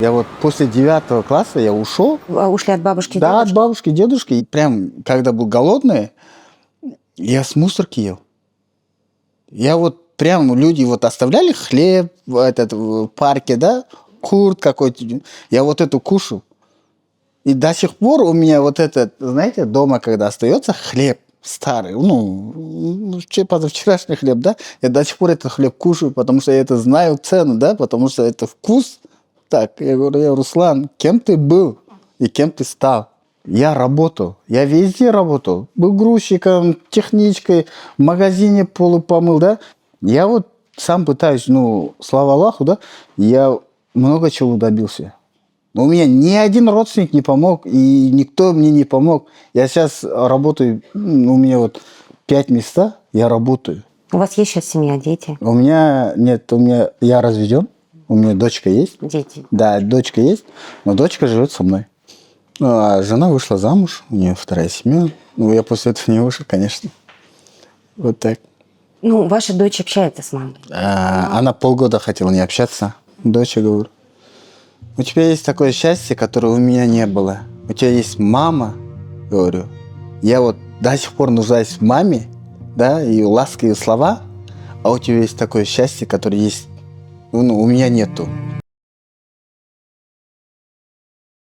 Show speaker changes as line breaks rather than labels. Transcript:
Я вот после 9 класса я ушел.
Ушли от бабушки и
Да, от
дедушки?
бабушки, дедушки. И прям, когда был голодный, я с мусорки ел. Я вот прям, люди вот оставляли хлеб в парке, да, курт какой-то. Я вот эту кушал. И до сих пор у меня вот этот, знаете, дома, когда остается хлеб старый, позавчерашний хлеб, да, я до сих пор этот хлеб кушаю, потому что я это знаю цену, да, потому что это вкус. Так, я говорю, Руслан, кем ты был и кем ты стал? Я работал, я везде работал. Был грузчиком, техничкой, в магазине полу помыл, да. Я вот сам пытаюсь, слава Аллаху, да, я много чего добился. Но у меня ни один родственник не помог, и никто мне не помог. Я сейчас работаю, у меня вот 5 места, я работаю.
У вас есть сейчас семья, дети?
У меня нет, я разведен, у меня дочка есть.
Дети?
Да, дочка есть, но дочка живет со мной. А жена вышла замуж, у нее 2-я семья. Я после этого не вышел, конечно. Вот так.
Ваша дочь общается с мамой?
Она полгода хотела не общаться. Доча, говорю, у тебя есть такое счастье, которое у меня не было. У тебя есть мама, говорю. Я вот до сих пор нуждаюсь в маме, да, и ласковые слова, а у тебя есть такое счастье, которое есть, у меня нету.